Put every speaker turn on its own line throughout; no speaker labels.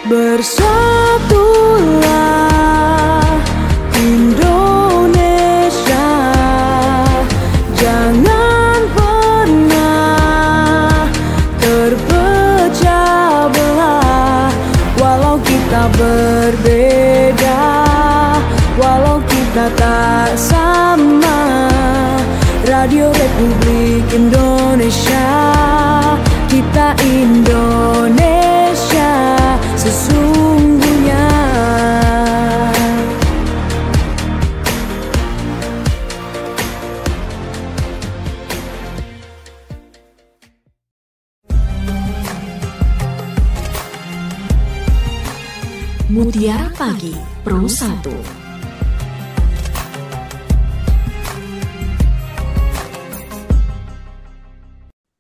Bersatulah Indonesia, jangan pernah terpecah belah. Walau kita berbeda, walau kita tak sama, Radio Republik Indonesia, kita Indonesia sesungguhnya.
Mutiara Pagi Pro 1.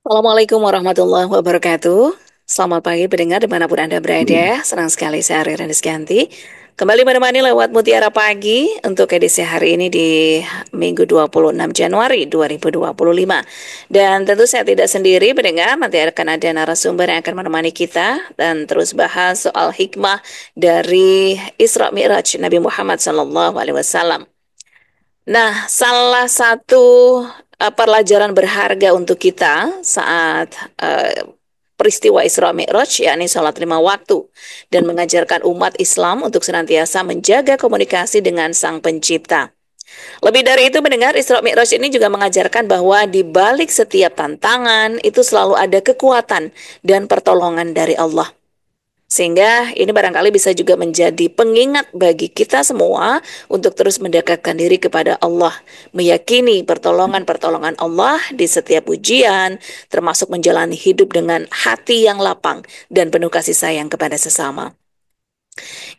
Assalamualaikum warahmatullahi wabarakatuh. Selamat pagi pendengar dimanapun Anda berada. Senang sekali saya Ari Randiskianti kembali menemani lewat Mutiara Pagi untuk edisi hari ini di Minggu 26 Januari 2025. Dan tentu saya tidak sendiri pendengar, nanti akan ada narasumber yang akan menemani kita dan terus bahas soal hikmah dari Isra Mi'raj Nabi Muhammad SAW. Nah, salah satu pelajaran berharga untuk kita saat peristiwa Isra Mi'raj, yakni sholat 5 waktu, dan mengajarkan umat Islam untuk senantiasa menjaga komunikasi dengan Sang Pencipta. Lebih dari itu, mendengar Isra Mi'raj ini juga mengajarkan bahwa di balik setiap tantangan itu selalu ada kekuatan dan pertolongan dari Allah. Sehingga ini barangkali bisa juga menjadi pengingat bagi kita semua untuk terus mendekatkan diri kepada Allah, meyakini pertolongan-pertolongan Allah di setiap ujian, termasuk menjalani hidup dengan hati yang lapang dan penuh kasih sayang kepada sesama.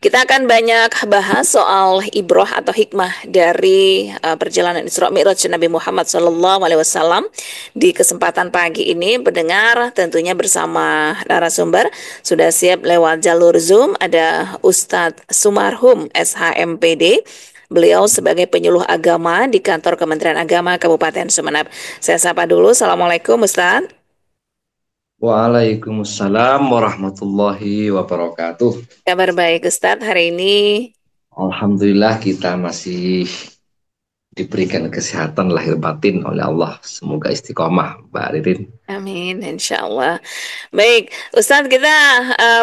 Kita akan banyak bahas soal ibroh atau hikmah dari perjalanan Isra Mi'raj Nabi Muhammad SAW di kesempatan pagi ini. Pendengar tentunya bersama narasumber sudah siap lewat jalur Zoom. Ada Ustadz Sumarhum SHMPD. Beliau sebagai penyuluh agama di kantor Kementerian Agama Kabupaten Sumeneb. Saya sapa dulu. Assalamualaikum Ustadz.
Waalaikumsalam warahmatullahi wabarakatuh.
Kabar baik Ustadz hari ini?
Alhamdulillah kita masih diberikan kesehatan lahir batin oleh Allah. Semoga istiqomah, Mbak Ririn.
Amin, insya Allah. Baik, Ustadz, kita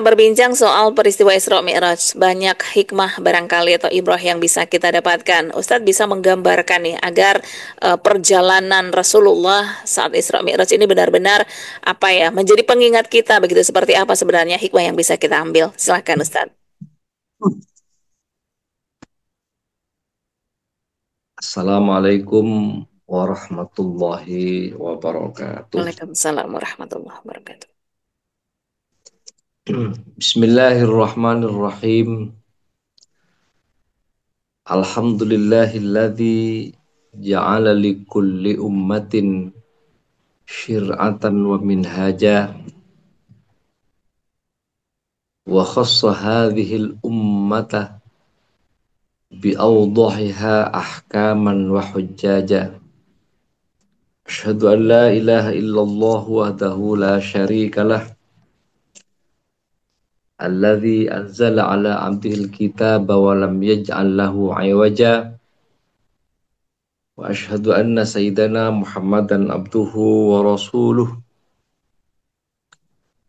berbincang soal peristiwa Isra Mi'raj. Banyak hikmah barangkali atau ibrah yang bisa kita dapatkan. Ustadz bisa menggambarkan nih agar perjalanan Rasulullah saat Isra Mi'raj ini benar-benar menjadi pengingat kita begitu. Seperti apa sebenarnya hikmah yang bisa kita ambil? Silakan Ustadz.
Assalamualaikum warahmatullahi wabarakatuh.
Waalaikumsalam warahmatullahi wabarakatuh.
Bismillahirrahmanirrahim. Alhamdulillahilladzi ja'ala likulli ummatin syir'atan wa minhaja wa khassa hadhil ummata bi'awdahiha ahkaman wa hujjaja. Asyhadu an la ilaha illallah wahdahu la syarika lah alladzi anzala ala abdihil kitaba wa lam yaj'al lahu 'iwaja. Wa asyhadu anna sayyidana Muhammadan abduhu wa rasuluh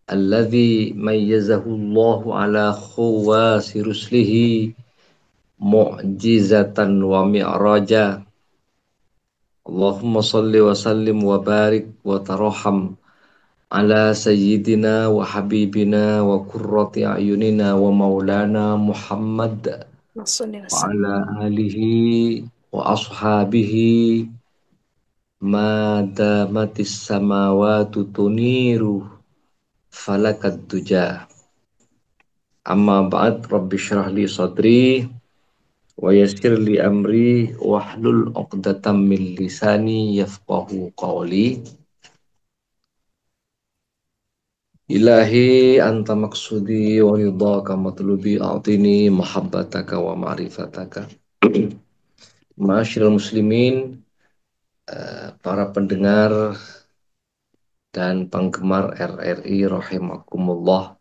alladzi mayyazahu Allahu ala khawasi ruslihi mu'jizatan wa mi'raja. Allahumma salli wa sallim wa barik wa taraham ala sayyidina wa habibina wa qurrati a'yunina wa maulana Muhammad wa ala alihi wa ashabihi ma damatis samawatu tuniru falakad duja. Amma ba'd, rabbi syrah li sadri wa yassir li amri wahlul 'uqdatam min lisani yafqahu qawli. Ilahi anta maksudi wa ridhaka matlubi a'tini mahabbataka wa ma'rifataka. Ma'asyiral muslimin, para pendengar dan penggemar RRI rahimakumullah.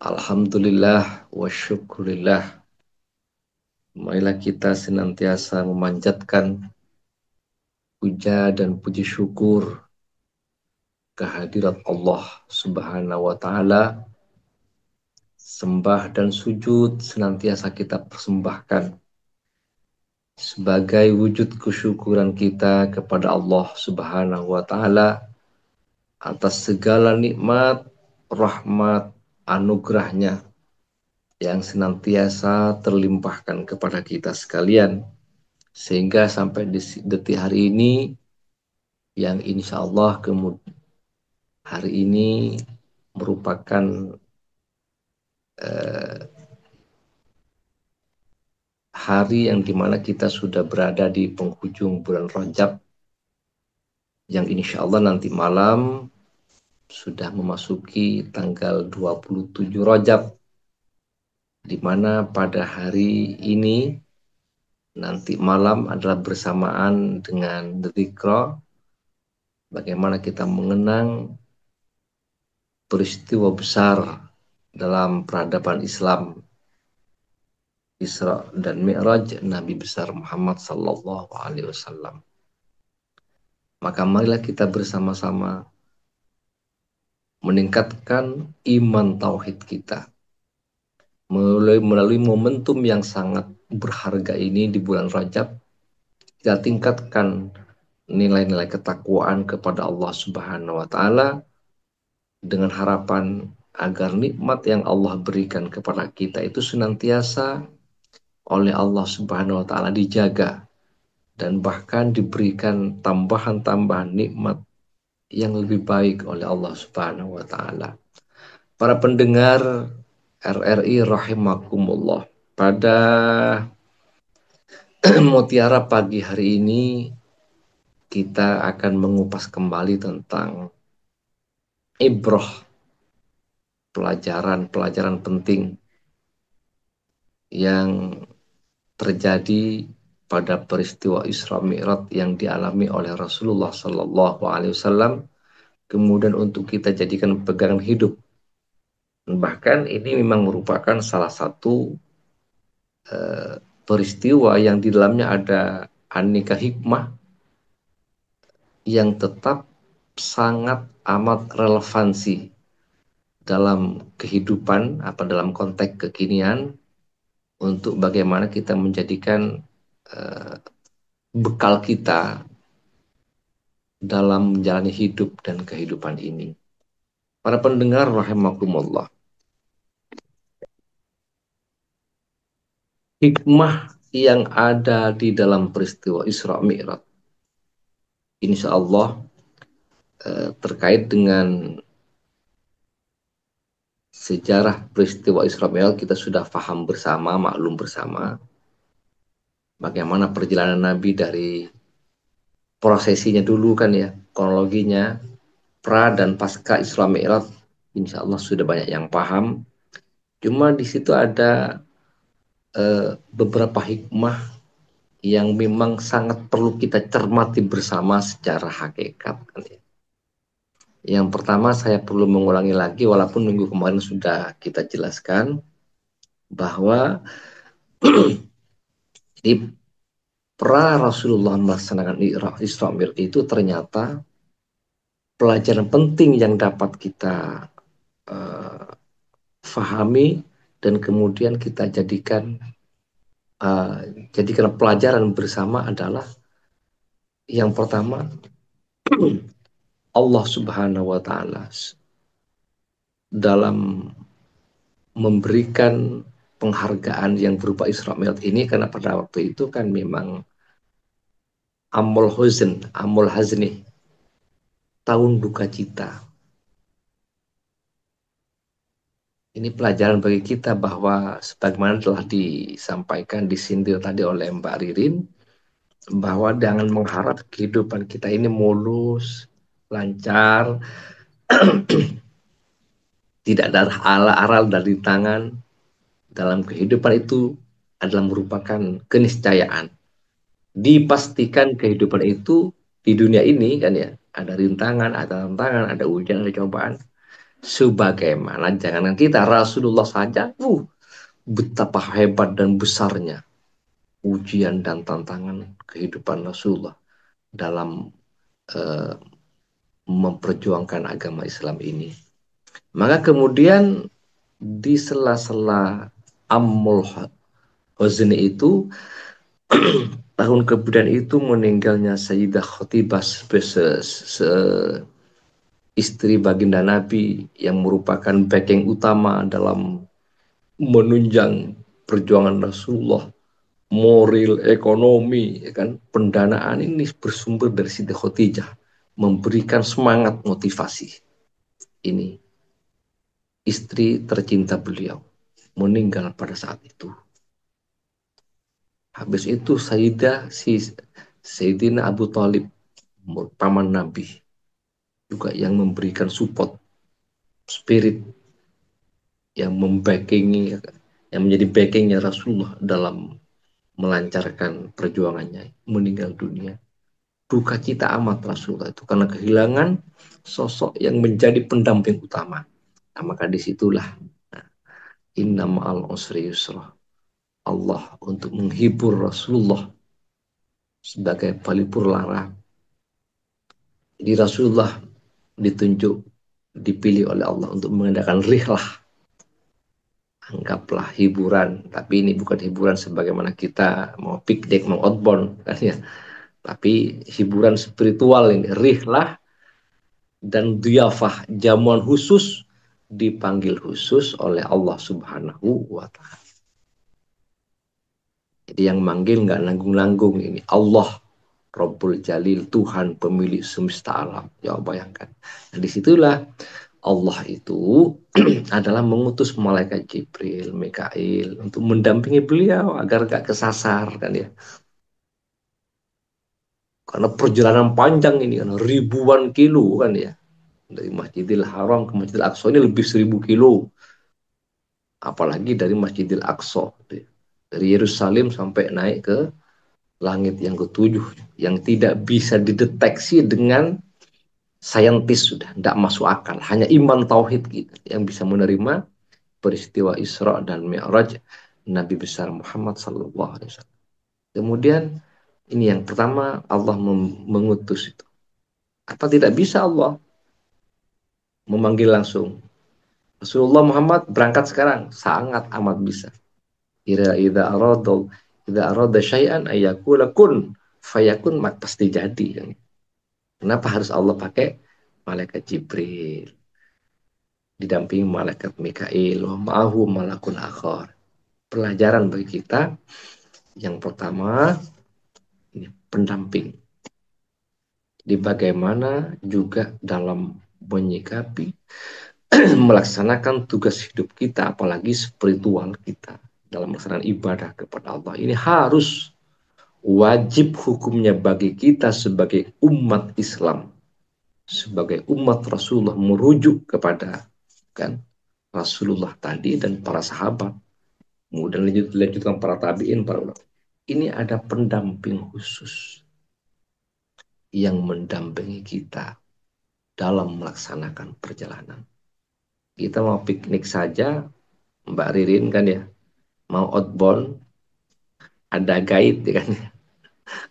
Alhamdulillah wa syukurillah. Marilah kita senantiasa memanjatkan puja dan puji syukur kehadirat Allah Subhanahu wa taala. Sembah dan sujud senantiasa kita persembahkan sebagai wujud kesyukuran kita kepada Allah Subhanahu wa taala atas segala nikmat, rahmat, anugerahnya yang senantiasa terlimpahkan kepada kita sekalian. Sehingga sampai di detik hari ini, yang insya Allah hari ini merupakan hari yang dimana kita sudah berada di penghujung bulan Rajab, yang insya Allah nanti malam sudah memasuki tanggal 27 Rajab, di mana pada hari ini nanti malam adalah bersamaan dengan dzikra, bagaimana kita mengenang peristiwa besar dalam peradaban Islam, Isra dan Mi'raj Nabi besar Muhammad sallallahu alaihi wasallam. Maka marilah kita bersama-sama meningkatkan iman tauhid kita melalui momentum yang sangat berharga ini di bulan Rajab. Kita tingkatkan nilai-nilai ketakwaan kepada Allah Subhanahu wa taala dengan harapan agar nikmat yang Allah berikan kepada kita itu senantiasa oleh Allah Subhanahu wa taala dijaga dan bahkan diberikan tambahan-tambahan nikmat yang lebih baik oleh Allah Subhanahu wa taala. Para pendengar RRI rahimakumullah, pada Mutiara pagi hari ini kita akan mengupas kembali tentang ibrah, pelajaran penting yang terjadi pada peristiwa Isra Mi'raj yang dialami oleh Rasulullah Sallallahu Alaihi Wasallam, kemudian untuk kita jadikan pegangan hidup. Bahkan ini memang merupakan salah satu peristiwa yang di dalamnya ada aneka hikmah yang tetap sangat amat relevansi dalam kehidupan, dalam konteks kekinian, untuk bagaimana kita menjadikan bekal kita dalam menjalani hidup dan kehidupan ini. Para pendengar rahimakumullah, hikmah yang ada di dalam peristiwa Isra Mi'raj insya Allah terkait dengan sejarah peristiwa Isra Mi'raj kita sudah paham bersama, maklum bersama bagaimana perjalanan Nabi dari prosesinya dulu kan ya, kronologinya pra dan pasca Isra Mi'raj, insya Allah sudah banyak yang paham. Cuma di situ ada beberapa hikmah yang memang sangat perlu kita cermati bersama secara hakikat kan ya. Yang pertama saya perlu mengulangi lagi, walaupun minggu kemarin sudah kita jelaskan, bahwa di pra Rasulullah melaksanakan Isra Mi'raj itu ternyata pelajaran penting yang dapat kita fahami dan kemudian kita jadikan pelajaran bersama adalah yang pertama, Allah Subhanahu wa taala dalam memberikan penghargaan yang berupa Isra Mi'raj ini, karena pada waktu itu kan memang amul hazni, tahun duka cita. Ini pelajaran bagi kita bahwa sebagaimana telah disampaikan, disindir tadi oleh Mbak Ririn, bahwa jangan mengharap kehidupan kita ini mulus, lancar, tidak ada aral dari tangan. Dalam kehidupan itu adalah merupakan keniscayaan. Dipastikan kehidupan itu di dunia ini kan ya, ada rintangan, ada tantangan, ada ujian, ada cobaan. Sebagaimana jangan kita, Rasulullah saja, betapa hebat dan besarnya ujian dan tantangan kehidupan Rasulullah dalam eh, memperjuangkan agama Islam ini. Maka kemudian di sela-sela Ammul Huzni itu, tahun kemudian itu meninggalnya Sayyidah Khotibah, istri baginda Nabi yang merupakan backing utama dalam menunjang perjuangan Rasulullah, moral, ekonomi, ya kan, pendanaan ini bersumber dari Siti Khotijah, memberikan semangat motivasi. Ini istri tercinta beliau meninggal pada saat itu. Habis itu Sayyidina Abu Thalib, paman Nabi, juga yang memberikan support spirit, yang membackingi, yang menjadi backingnya Rasulullah dalam melancarkan perjuangannya, meninggal dunia. Duka cita amat Rasulullah itu karena kehilangan sosok yang menjadi pendamping utama. Nah, maka disitulah inna ma'al usri yusra, Allah untuk menghibur Rasulullah sebagai pelipur lara. Jadi Rasulullah dipilih oleh Allah untuk mengadakan rihlah, anggaplah hiburan, tapi ini bukan hiburan sebagaimana kita mau piknik, mau outbound kan ya, tapi hiburan spiritual ini, rihlah dan diyafah, jamuan khusus, dipanggil khusus oleh Allah Subhanahu wa Ta'ala. Jadi yang manggil nggak nanggung-nanggung, ini Allah Rabbul Jalil, Tuhan pemilik semesta alam. Ya bayangkan. Nah disitulah Allah itu adalah mengutus malaikat Jibril, Mikail untuk mendampingi beliau agar gak kesasar kan ya. Karena perjalanan panjang ini kan, ribuan kilo kan ya. Dari Masjidil Haram ke Masjidil Aqsa ini lebih 1000 kilo. Apalagi dari Masjidil Aqsa. Dari Yerusalem sampai naik ke langit yang ketujuh, yang tidak bisa dideteksi dengan saintis, sudah tidak masuk akal. Hanya iman tauhid gitu yang bisa menerima peristiwa Isra dan Mi'raj Nabi besar Muhammad sallallahu alaihi wasallam. Kemudian ini yang pertama, Allah mengutus itu. Apa tidak bisa Allah memanggil langsung Rasulullah Muhammad berangkat sekarang? Sangat amat bisa. Idza arada syai'an ayyakula kun fayakun, pasti jadi. Kenapa harus Allah pakai malaikat Jibril didampingi malaikat Mikail, wa ma'ahu malakun akhar? Pelajaran bagi kita yang pertama, ini pendamping. Di bagaimana juga dalam menyikapi melaksanakan tugas hidup kita, apalagi spiritual kita dalam melaksanakan ibadah kepada Allah. Ini harus wajib hukumnya bagi kita sebagai umat Islam, sebagai umat Rasulullah, merujuk kepada kan Rasulullah tadi dan para sahabat, kemudian dilanjutkan para tabi'in, para ulama. Ini ada pendamping khusus yang mendampingi kita dalam melaksanakan perjalanan. Kita mau piknik saja, Mbak Ririn kan ya, mau outbound, ada guide kan.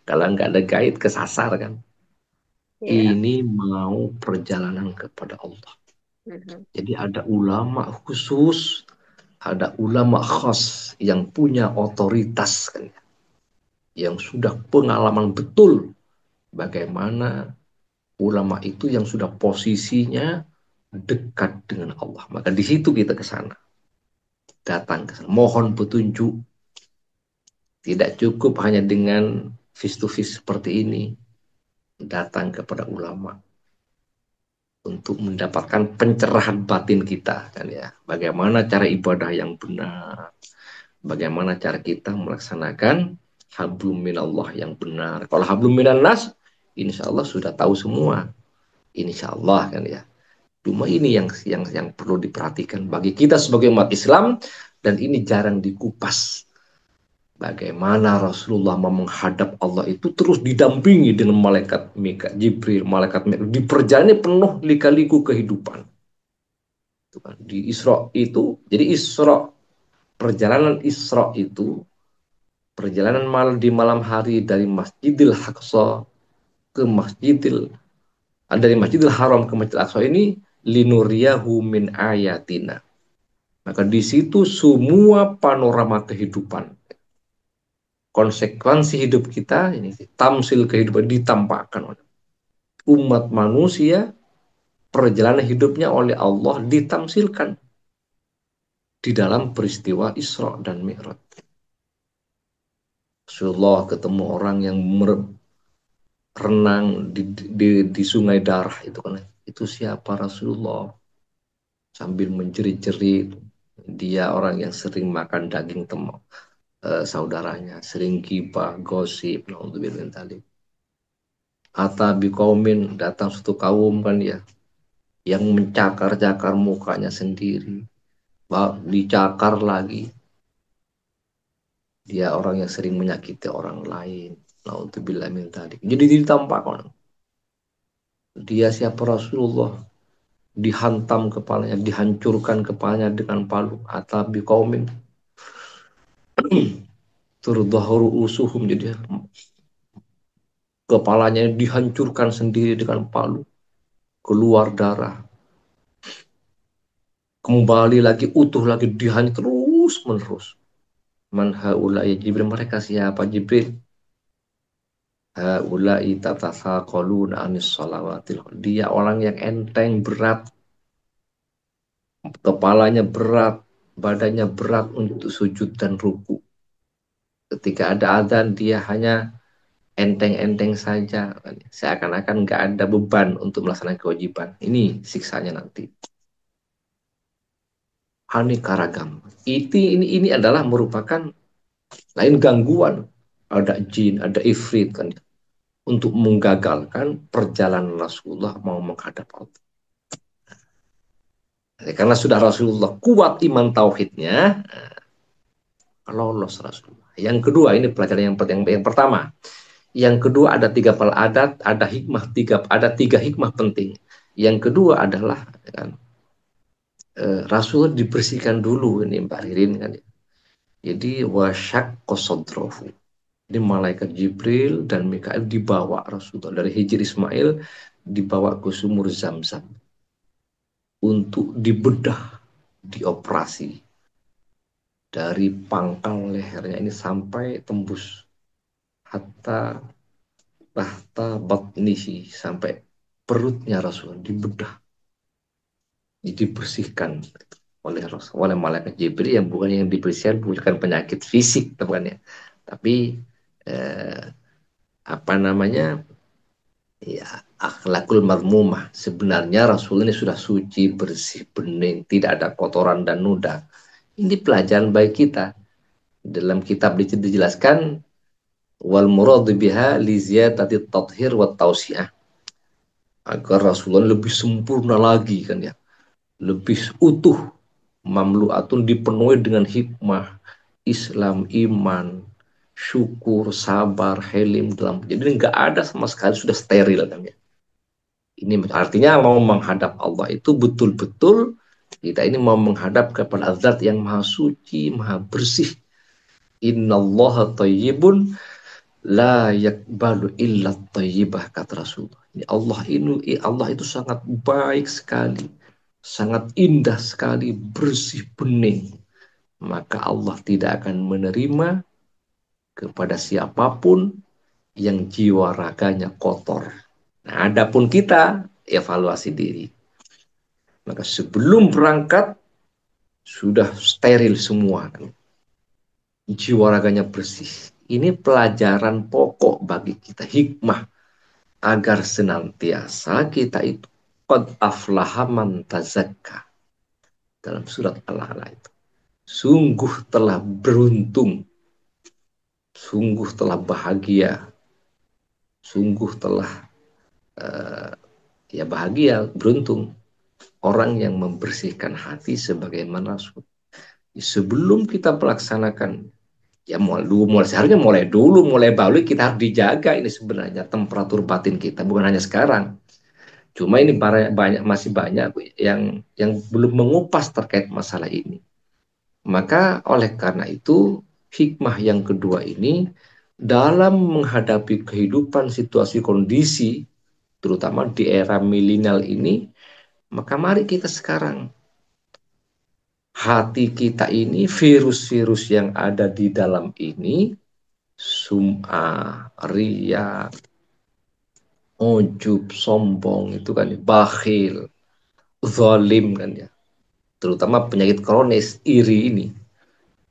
Kalau nggak ada guide kesasar kan. Yeah. Ini mau perjalanan kepada Allah. Jadi ada ulama khusus, ada ulama khas yang punya otoritas kan, yang sudah pengalaman betul bagaimana ulama itu yang sudah posisinya dekat dengan Allah. Maka di situ kita ke sana, datang ke sana, mohon petunjuk. Tidak cukup hanya dengan face to face seperti ini, datang kepada ulama untuk mendapatkan pencerahan batin kita kan ya. Bagaimana cara ibadah yang benar, bagaimana cara kita melaksanakan hablum minallah yang benar. Kalau hablum minannas, insya Allah sudah tahu semua, insya Allah kan ya. Cuma ini yang perlu diperhatikan bagi kita sebagai umat Islam, dan ini jarang dikupas. Bagaimana Rasulullah menghadap Allah itu terus didampingi dengan malaikat Jibril, malaikat Mikail, di perjalanan penuh lika-liku kehidupan. Di Isra itu, jadi perjalanan Isra itu perjalanan malam di malam hari dari Masjidil Aqsa ke dari Masjidil Haram ke Masjidil Aqsa ini linuriyahu min ayatina. Maka di situ semua panorama kehidupan, konsekuensi hidup kita ini, tamsil kehidupan ditampakkan oleh umat manusia, perjalanan hidupnya oleh Allah ditamsilkan di dalam peristiwa Isra dan Mi'raj. Rasulullah ketemu orang yang renang di sungai darah itu kan. Itu siapa Rasulullah? Sambil menjerit-jerit, dia orang yang sering makan daging saudaranya, sering gibah, gosip, naudzubillah min dzalik. Ata biqaumin, datang suatu kaum kan ya, yang mencakar-cakar mukanya sendiri, dicakar lagi. Dia orang yang sering menyakiti orang lain. Naudzubillah min dzalik. Jadi ditampakkan. Dia siapa Rasulullah? Dihantam kepalanya, dihancurkan kepalanya dengan palu. Atabi qaumin turdahuru usuhum, jadi kepalanya dihancurkan sendiri dengan palu, keluar darah. Kembali lagi utuh lagi, dihancur terus menerus. Man haula'i Jibril, mereka siapa Jibril? Haula'i tatasaqaluna anis shalawatil. Dia orang yang enteng, berat, kepalanya berat, badannya berat untuk sujud dan ruku. Ketika ada azan dia hanya enteng-enteng saja, seakan-akan nggak ada beban untuk melaksanakan kewajiban. Ini siksanya nanti. Aneka ragam. Ini adalah merupakan lain gangguan. Ada jin, ada ifrit kan, untuk menggagalkan perjalanan Rasulullah mau menghadap Allah. Karena sudah Rasulullah kuat iman tauhidnya, lolos Rasulullah. Yang kedua, ini pelajaran yang pertama. Yang kedua, ada tiga adat, ada tiga hikmah penting. Yang kedua adalah kan, Rasul dibersihkan dulu ini Mbak Ririn kan. Jadi wasyak kosodrofu. Jadi malaikat Jibril dan Mikail dibawa Rasulullah dari Hijri Ismail, dibawa ke sumur Zam-Zam untuk dibedah, dioperasi dari pangkal lehernya ini sampai tembus hatta tahta batnihi, sampai perutnya Rasulullah dibedah, dibersihkan oleh malaikat Jibril, yang bukan yang dibersihkan bukan penyakit fisik teman ya, tapi ya akhlakul marmumah. Sebenarnya Rasul ini sudah suci, bersih, bening, tidak ada kotoran dan noda. Ini pelajaran bagi kita. Dalam kitab dijelaskan wal muradu biha li ziyadati tathhir wa tausiah, agar Rasulullah lebih sempurna lagi kan ya, lebih utuh, mamlu'atun, dipenuhi dengan hikmah, Islam, iman, syukur, sabar, helim dalam. Jadi nggak ada sama sekali, sudah steril kan ya. Ini artinya mau menghadap Allah itu betul-betul kita ini mau menghadap kepada Zat yang maha suci, maha bersih. Innallaha thayyibun la yakbalu illa thayyibah, kata Rasulullah. Allah itu sangat baik sekali, sangat indah sekali, bersih, bening. Maka Allah tidak akan menerima kepada siapapun yang jiwa raganya kotor. Nah, adapun kita evaluasi diri. Maka sebelum berangkat sudah steril semua kan. Jiwa raganya bersih. Ini pelajaran pokok bagi kita, hikmah, agar senantiasa kita itu qad aflaha man tazakka. Dalam surat Al-A'la itu, sungguh telah beruntung, sungguh telah bahagia, sungguh telah bahagia, beruntung orang yang membersihkan hati sebagaimana Rasul. Sebelum kita melaksanakan, mulai balik kita harus dijaga ini sebenarnya temperatur batin kita, bukan hanya sekarang. Cuma ini masih banyak yang belum mengupas terkait masalah ini. Maka oleh karena itu hikmah yang kedua ini dalam menghadapi kehidupan situasi kondisi terutama di era milenial ini, maka mari kita sekarang hati kita ini virus-virus yang ada di dalam ini sum'ah, riya, ujub, sombong itu kan bakhil, zalim kan ya. Terutama penyakit kronis iri ini.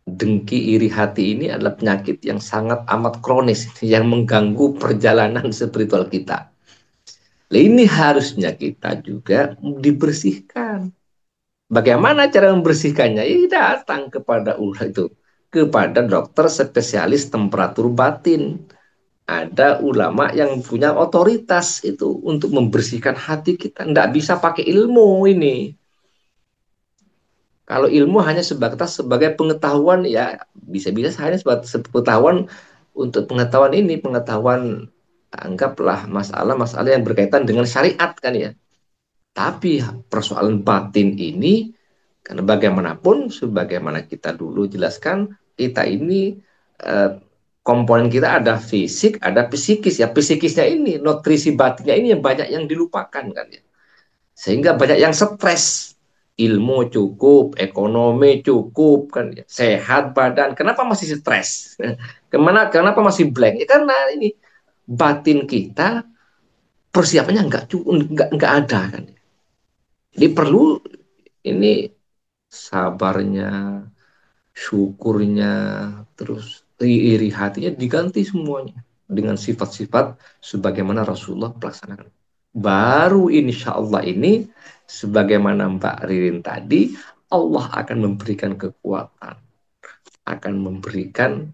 Dengki iri hati ini adalah penyakit yang sangat amat kronis yang mengganggu perjalanan spiritual kita. Ini harusnya kita juga dibersihkan. Bagaimana cara membersihkannya? Ya datang kepada kepada dokter spesialis temperatur batin. Ada ulama yang punya otoritas itu untuk membersihkan hati kita. Tidak bisa pakai ilmu ini. Kalau ilmu hanya sebagai pengetahuan, ya bisa-bisa hanya sebagai pengetahuan untuk pengetahuan anggaplah masalah-masalah yang berkaitan dengan syariat kan ya. Tapi persoalan batin ini, karena bagaimanapun, sebagaimana kita dulu jelaskan, kita ini komponen kita ada fisik, ada psikis ya. Psikisnya ini, nutrisi batinnya ini yang banyak yang dilupakan kan ya. Sehingga banyak yang stres. Ilmu cukup, ekonomi cukup, kan ya. Sehat badan. Kenapa masih stres? Kenapa masih blank? Ya, karena ini batin kita persiapannya nggak ada kan. Jadi perlu ini sabarnya, syukurnya, terus iri hatinya diganti semuanya dengan sifat-sifat sebagaimana Rasulullah pelaksanakan. Baru insya Allah ini sebagaimana Mbak Ririn tadi, Allah akan memberikan kekuatan, akan memberikan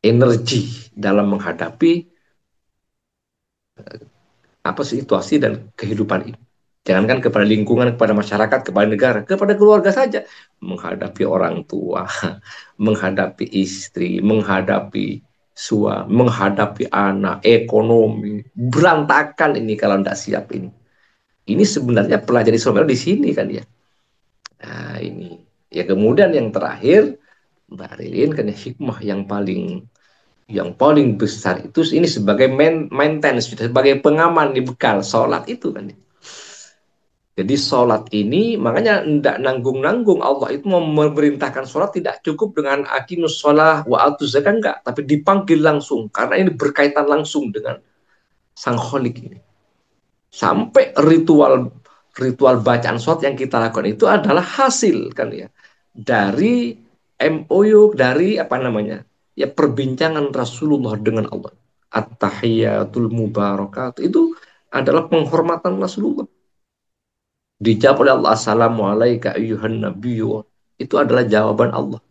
energi dalam menghadapi situasi dan kehidupan ini. Jangankan kepada lingkungan, kepada masyarakat, kepada negara, kepada keluarga saja. Menghadapi orang tua, menghadapi istri, menghadapi suami, menghadapi anak, ekonomi. Berantakan ini kalau tidak siap ini. Ini sebenarnya pelajari Islam di sini kan ya. Nah ini. Ya kemudian yang terakhir, Mbak Rilin kan ya, hikmah yang paling besar itu ini sebagai maintenance, sebagai pengaman di bekal sholat itu kan. Jadi sholat ini makanya tidak nanggung-nanggung, Allah itu memerintahkan sholat tidak cukup dengan aqimus sholah wa atuz zakat, enggak, tapi dipanggil langsung karena ini berkaitan langsung dengan Sang Khalik ini. Sampai ritual bacaan sholat yang kita lakukan itu adalah hasil kan ya dari MOU, dari ya perbincangan Rasulullah dengan Allah. At-tahiyatul mubarakat itu adalah penghormatan Rasulullah. Dijawab oleh Allah, Assalamualaikum ayyuhan nabiyyu. Itu adalah jawaban Allah.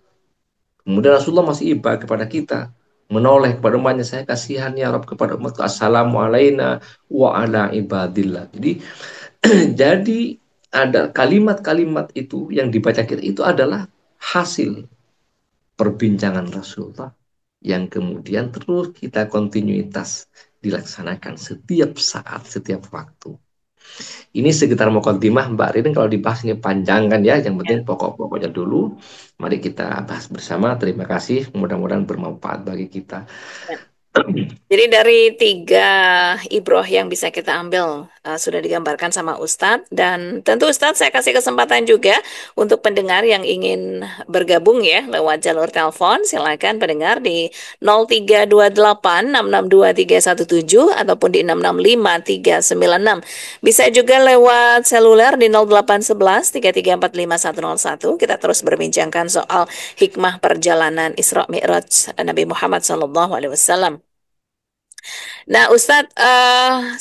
Kemudian Rasulullah masih iba kepada kita, menoleh kepada umatnya, saya kasihan ya Rabb kepada umatku, Assalamualaikum wa ala ibadillah. Jadi ada kalimat-kalimat itu yang dibaca kita itu adalah hasil perbincangan Rasulullah yang kemudian terus kita kontinuitas dilaksanakan setiap saat, setiap waktu. Ini sekitar mukadimah Mbak Rin, kalau dibahas ini panjang kan ya, yang penting pokok-pokoknya dulu. Mari kita bahas bersama. Terima kasih, mudah-mudahan bermanfaat bagi kita.
Jadi dari 3 ibroh yang bisa kita ambil sudah digambarkan sama Ustadz, dan tentu Ustadz saya kasih kesempatan juga untuk pendengar yang ingin bergabung ya lewat jalur telepon, silakan pendengar di 0328662317 ataupun di 665396. Bisa juga lewat seluler di 081133450101. Kita terus berbincangkan soal hikmah perjalanan Isra Mi'raj Nabi Muhammad SAW. Nah, Ustadz,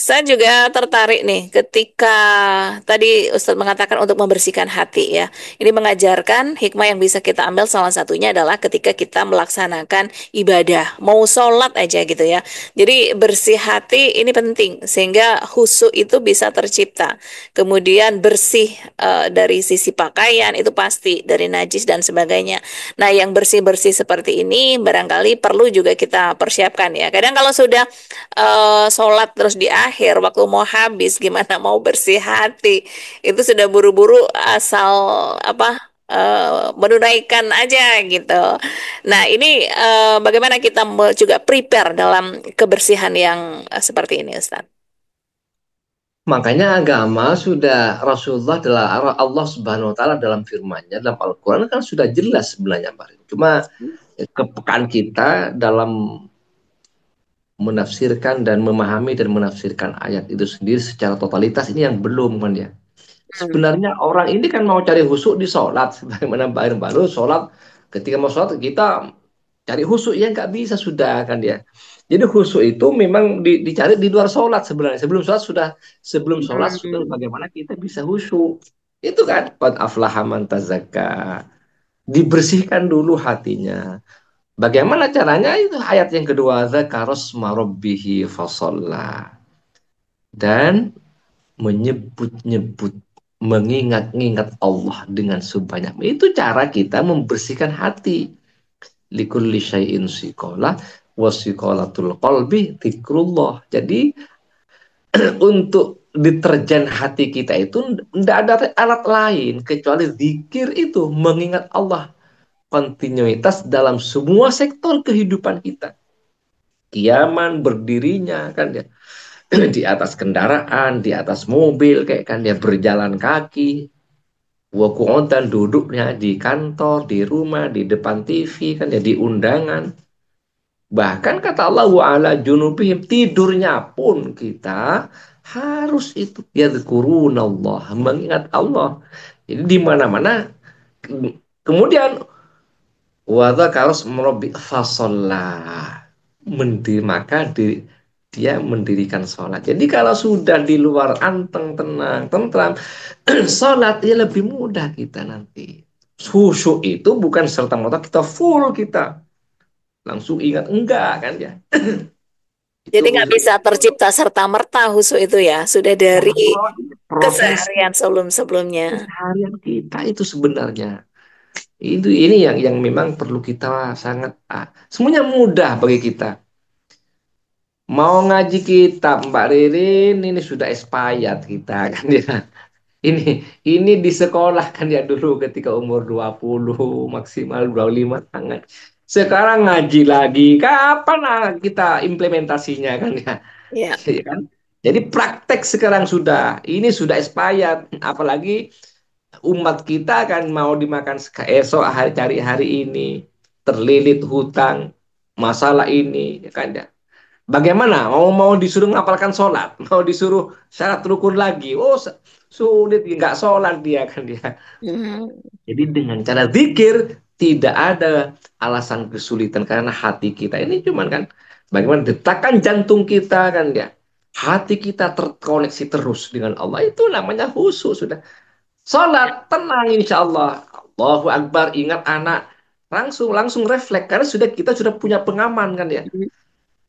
saya juga tertarik nih ketika tadi Ustadz mengatakan untuk membersihkan hati ya. Ini mengajarkan hikmah yang bisa kita ambil, salah satunya adalah ketika kita melaksanakan ibadah, mau sholat aja gitu ya. Jadi bersih hati ini penting sehingga khusyuk itu bisa tercipta. Kemudian bersih dari sisi pakaian itu pasti, dari najis dan sebagainya. Nah, yang bersih-bersih seperti ini barangkali perlu juga kita persiapkan ya. Kadang kalau sudah sholat terus di akhir waktu mau habis gimana mau bersih hati itu sudah buru-buru asal apa menunaikan aja gitu. Nah ini bagaimana kita juga prepare dalam kebersihan yang seperti ini Ustaz?
Makanya agama sudah Rasulullah adalah Allah Subhanahu wa taala dalam firman-Nya dalam Al-Qur'an kan sudah jelas sebenarnya Mbak. Cuma kepekaan kita dalam menafsirkan dan memahami dan menafsirkan ayat itu sendiri secara totalitas ini yang belum kan ya.
Hmm.
Sebenarnya orang ini kan mau cari husuk di sholat, sebagaimana Mbak Irin baru sholat, ketika mau sholat kita cari husuk ya nggak bisa sudah kan ya. Jadi husuk itu memang dicari di luar sholat sebenarnya. Sebelum sholat sudah
Hmm.
bagaimana kita bisa husuk. Itu kan qad aflaha man tazakka. Dibersihkan dulu hatinya. Bagaimana caranya? Itu ayat yang kedua, dzakarasma rabbihi fasalla. Dan menyebut-nyebut, mengingat-ingat Allah dengan sebanyak. Itu cara kita membersihkan hati. Likulli syai'in siqalah wasiqalatul qalbi dzikrullah. Jadi untuk deterjen hati kita itu tidak ada alat lain kecuali zikir itu, mengingat Allah. Kontinuitas dalam semua sektor kehidupan kita. Kiaman berdirinya kan ya di atas kendaraan, di atas mobil kayak kan dia berjalan kaki, waku'odan duduknya di kantor, di rumah, di depan TV kan ya di undangan. Bahkan kata Allah wa ala junubihim tidurnya pun kita harus itu Allah, mengingat Allah. Jadi di mana-mana kemudian wadha karos merobi fasolah maka dia mendirikan sholat. Jadi kalau sudah di luar anteng, tenang, tentram, sholat ya lebih mudah kita nanti. Khusyuk itu bukan serta-merta kita full kita langsung ingat enggak kan ya. Itu
Jadi nggak
khusyuk
bisa tercipta serta-merta husu itu ya, sudah
ya,
dari
proses
keseharian sebelum-sebelumnya.
keseharian kita itu sebenarnya. Itu ini yang memang perlu kita sangat semuanya mudah bagi kita. Mau ngaji kitab Mbak Ririn ini sudah expired kita kan ya. Ini di sekolah kan ya dulu ketika umur 20 maksimal 25 sangat. Sekarang ngaji lagi. Kapan kita implementasinya kan ya?
Ya.
Ya kan? Jadi praktek sekarang sudah. Ini sudah expired. Apalagi umat kita kan mau dimakan esok hari cari hari ini terlilit hutang masalah ini ya kan ya. Bagaimana? Mau disuruh ngapalkan sholat, mau disuruh syarat rukun lagi. Oh, sulit, nggak sholat dia kan dia.
Hmm.
Jadi dengan cara zikir tidak ada alasan kesulitan karena hati kita ini cuman kan bagaimana detakan jantung kita kan ya. Hati kita terkoneksi terus dengan Allah itu namanya khusyuk sudah. Sholat tenang insya Allah. Allahu Akbar ingat anak langsung langsung refleks karena kita sudah punya pengaman kan ya.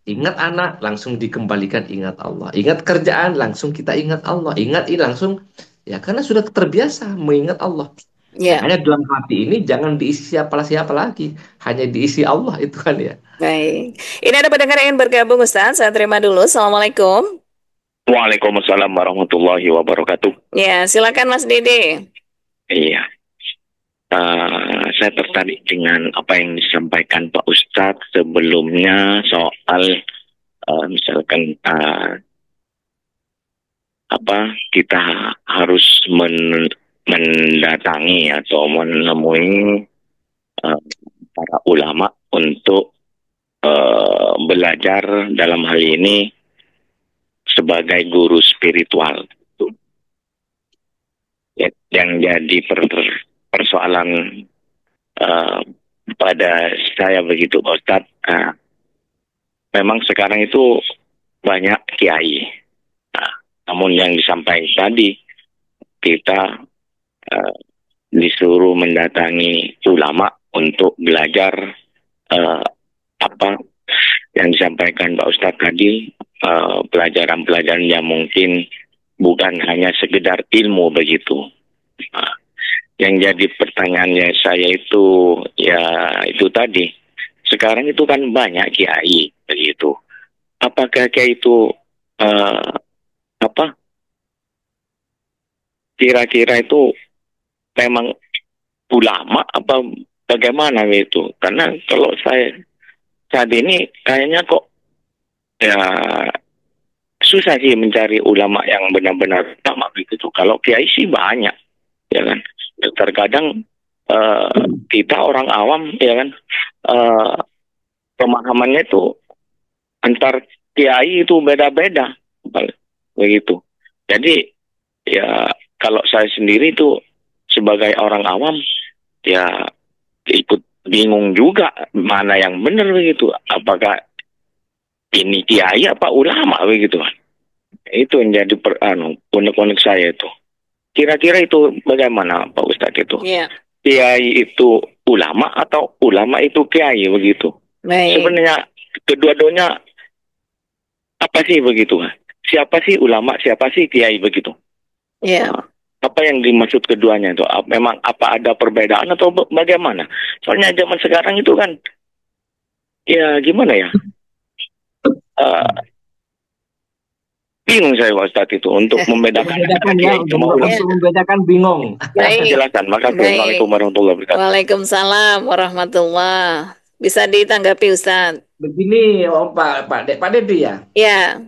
Ingat anak, langsung dikembalikan ingat Allah. Ingat kerjaan, langsung kita ingat Allah. Ingat ini langsung, ya karena sudah terbiasa mengingat Allah.
Ya,
Makanya dalam hati ini jangan diisi siapa-siapa lagi. Hanya diisi Allah itu kan ya.
baik. Ini ada pendengar yang ingin bergabung Ustaz, saya terima dulu. Assalamualaikum.
Waalaikumsalam warahmatullahi wabarakatuh.
Ya, silakan Mas Dede.
Iya, saya tertarik dengan apa yang disampaikan Pak Ustadz sebelumnya soal misalkan apa kita harus mendatangi atau menemui para ulama untuk belajar dalam hal ini sebagai guru spiritual. Yang jadi persoalan pada saya begitu Pak Ustadz, memang sekarang itu banyak kiai. Namun yang disampaikan tadi, kita disuruh mendatangi ulama untuk belajar apa yang disampaikan Pak Ustadz tadi, pelajaran-pelajaran yang mungkin bukan hanya sekedar ilmu begitu. Yang jadi pertanyaannya saya itu, ya itu tadi, sekarang itu kan banyak kiai begitu. apakah kiai itu apa kira-kira itu memang ulama apa bagaimana gitu? Karena kalau saya saat ini kayaknya kok ya susah sih mencari ulama yang benar-benar ulama begitu. Kalau kiai sih banyak, ya kan. Terkadang kita orang awam, ya kan, pemahamannya itu antar kiai itu beda-beda, begitu. Jadi ya kalau saya sendiri itu sebagai orang awam ya ikut bingung juga mana yang benar begitu. Apakah ini kiai apa ulama begitu kan? Itu yang jadi unek-unek saya itu. Kira-kira itu bagaimana Pak Ustadz itu?
Iya.
Kiai itu ulama atau ulama itu kiai begitu?
Baik.
Sebenarnya kedua-duanya apa sih begitu kan? Siapa sih ulama, siapa sih kiai begitu?
Iya.
Apa yang dimaksud keduanya itu? Memang apa ada perbedaan atau bagaimana? Soalnya zaman sekarang itu kan, ya gimana ya? Bingung saya Pak Ustadz itu untuk membedakan
ya, untuk membedakan bingung.
Silakan, makasih. Assalamualaikum warahmatullahi wabarakatuh.
Waalaikumsalam warahmatullahi. Bisa ditanggapi Ustadz?
Begini, Pak Dedi ya.
Ya.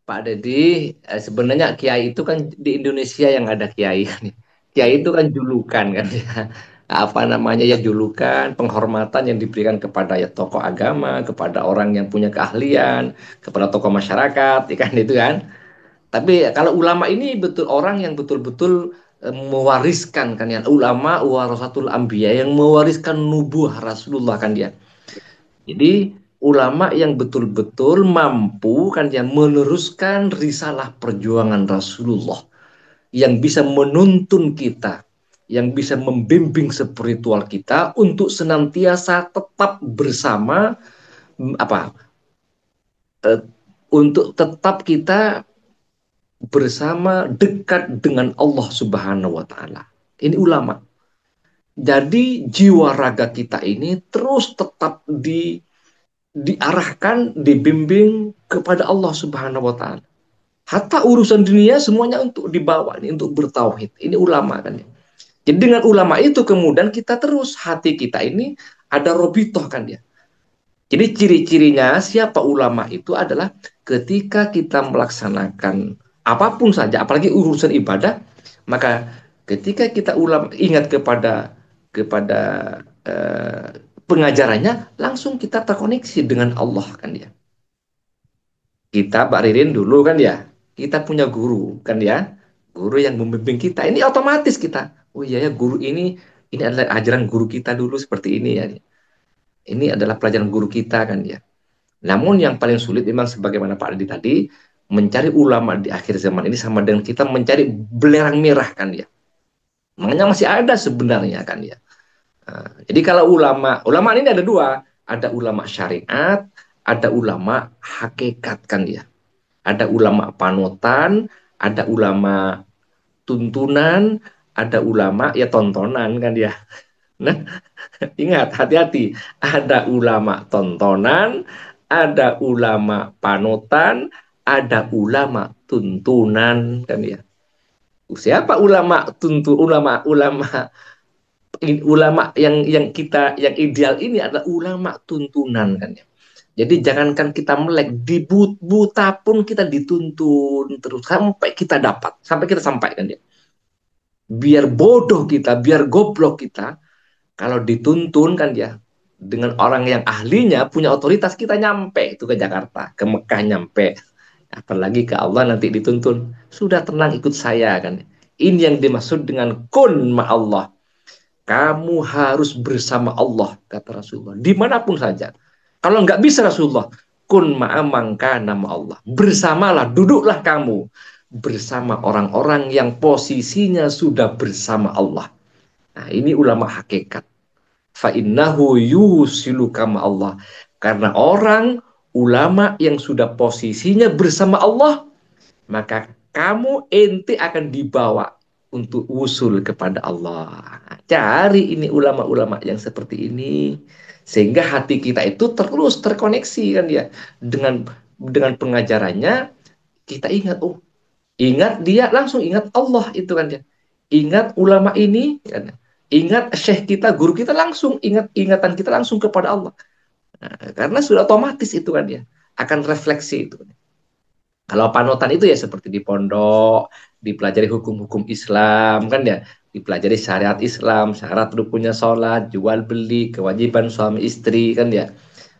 Pak Dedi, sebenarnya kiai itu kan di Indonesia yang ada kiai. Kiai itu kan julukan kan ya. Apa namanya ya, julukan, penghormatan yang diberikan kepada ya tokoh agama, kepada orang yang punya keahlian, kepada tokoh masyarakat, ya kan itu kan. Tapi kalau ulama ini betul orang yang betul-betul mewariskan kan ya, ulama warasatul anbiya, yang mewariskan nubuah Rasulullah kan dia. Jadi ulama yang betul-betul mampu kan yang meneruskan risalah perjuangan Rasulullah, yang bisa menuntun kita, yang bisa membimbing spiritual kita untuk senantiasa tetap bersama untuk tetap kita bersama dekat dengan Allah Subhanahu wa taala. Ini ulama. Jadi jiwa raga kita ini terus tetap diarahkan, dibimbing kepada Allah Subhanahu wa taala. Hatta urusan dunia semuanya untuk dibawa ini, untuk bertauhid. Ini ulama kan ya. Jadi dengan ulama itu kemudian kita terus hati kita ini ada robitoh kan ya. Jadi ciri-cirinya siapa ulama itu adalah ketika kita melaksanakan apapun saja, apalagi urusan ibadah, maka ketika kita ingat kepada pengajarannya, langsung kita terkoneksi dengan Allah kan ya. Kita Mbak Ririn dulu kan ya, kita punya guru kan ya, guru yang membimbing kita. Ini otomatis kita, oh iya ya, guru ini adalah ajaran guru kita dulu seperti ini ya. Ini adalah pelajaran guru kita kan ya. Namun yang paling sulit memang sebagaimana Pak Adi tadi, mencari ulama di akhir zaman ini sama dengan kita mencari belerang merah kan ya. Makanya masih ada sebenarnya kan ya. Nah, jadi kalau ulama ini ada dua, ada ulama syariat, ada ulama hakikat kan ya. Ada ulama panutan, ada ulama tuntunan, ada ulama ya tontonan kan ya. Nah, ingat, hati-hati. Ada ulama tontonan, ada ulama panutan, ada ulama tuntunan kan ya. Siapa ulama ulama yang ideal ini adalah ulama tuntunan kan ya. Jadi jangankan kita melek, di buta pun kita dituntun terus sampai kita dapat, sampai kita sampai kan ya. Biar bodoh kita, biar goblok kita, kalau dituntun kan ya, dengan orang yang ahlinya, punya otoritas, kita nyampe itu ke Jakarta, ke Mekah nyampe. Apalagi ke Allah nanti dituntun. Sudah tenang ikut saya kan. Ini yang dimaksud dengan kun ma'allah. Kamu harus bersama Allah, kata Rasulullah. Dimanapun saja. Kalau nggak bisa Rasulullah, kun ma'amangka nama Allah. Bersamalah, duduklah kamu bersama orang-orang yang posisinya sudah bersama Allah. Nah, ini ulama hakikat. Fa'innahu yusilu kama Allah. Karena orang ulama yang sudah posisinya bersama Allah, maka kamu ente akan dibawa untuk usul kepada Allah. Cari ini ulama-ulama yang seperti ini, sehingga hati kita itu terus terkoneksi kan ya dengan pengajarannya. Kita ingat, oh, ingat dia, langsung ingat Allah itu kan ya. Ingat ulama ini kan. Ingat syekh kita, guru kita, langsung ingatan kita langsung kepada Allah. Nah, karena sudah otomatis itu kan ya, akan refleksi itu. Kalau panutan itu ya seperti di pondok, dipelajari hukum-hukum Islam kan ya, dipelajari syariat Islam, syarat rukunnya sholat, jual beli, kewajiban suami istri kan ya.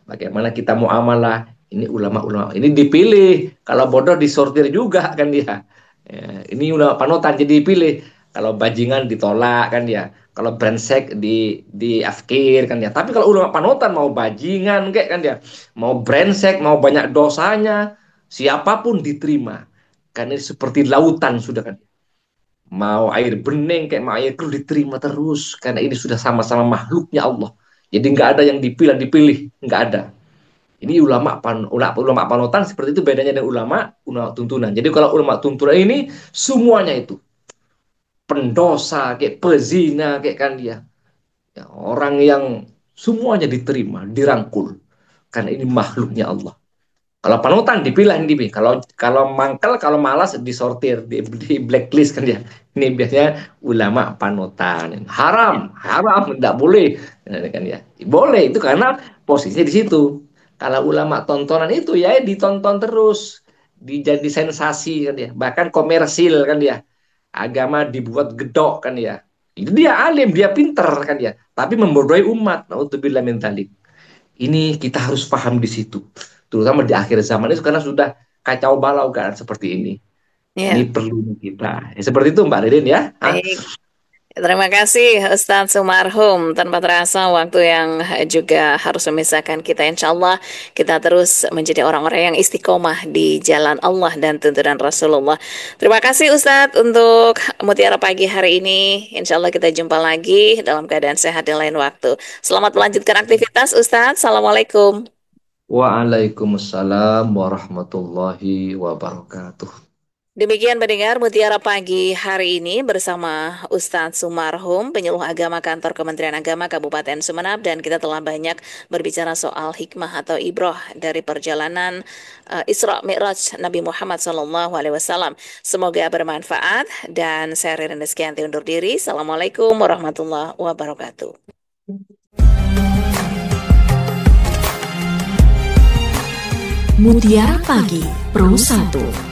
Bagaimana kita muamalah, ini ulama-ulama, ini dipilih. Kalau bodoh disortir juga kan dia. Ya, ini ulama panutan jadi dipilih. Kalau bajingan ditolak kan ya. Kalau brengsek di afkir kan ya. Tapi kalau ulama panutan mau bajingan kayak kan ya, mau brengsek, mau banyak dosanya, siapapun diterima. Karena ini seperti lautan sudah kan. Mau air bening kayak mau air keruh diterima terus. Karena ini sudah sama-sama makhluknya Allah. Jadi nggak ada yang dipilih, nggak ada. Ini ulama panutan seperti itu, bedanya dengan ulama tuntunan. Jadi kalau ulama tuntunan ini semuanya itu pendosa, kayak pezina, kayak kan dia. Ya, orang yang semuanya diterima, dirangkul. Karena ini makhluknya Allah. Kalau panutan dipilih. Kalau mangkel, kalau malas disortir, di blacklist kan ya. Ini biasanya ulama panutan. Haram, tidak boleh. Kan ya. Boleh itu karena posisinya di situ. Kalau ulama tontonan itu ya ditonton terus, dijadi sensasi kan ya. Bahkan komersil kan ya. Agama dibuat gedok kan ya. Dia alim, dia pinter kan ya. Tapi membodohi umat. Naudzubillah min dzalik. Ini kita harus paham di situ, terutama di akhir zaman itu karena sudah kacau balau keadaan seperti ini.
Ya,
Ini perlu kita. Ya, seperti itu Mbak Ririn ya.
baik. Terima kasih Ustadz Sumarhum. Tanpa terasa waktu yang juga harus memisahkan kita. Insya Allah kita terus menjadi orang-orang yang istiqomah di jalan Allah dan tuntunan Rasulullah. Terima kasih Ustadz untuk Mutiara Pagi hari ini. Insya Allah kita jumpa lagi dalam keadaan sehat di lain waktu. Selamat melanjutkan aktivitas Ustadz. Assalamualaikum.
Waalaikumsalam warahmatullahi wabarakatuh.
Demikian pendengar Mutiara Pagi hari ini bersama Ustadz Sumarhum, penyuluh agama kantor Kementerian Agama Kabupaten Sumeneb, dan kita telah banyak berbicara soal hikmah atau ibroh dari perjalanan Isra Mi'raj Nabi Muhammad SAW. Semoga bermanfaat dan saya Ririn Rizkyanti undur diri. Assalamualaikum warahmatullahi wabarakatuh.
Mutiara Pagi Pro 1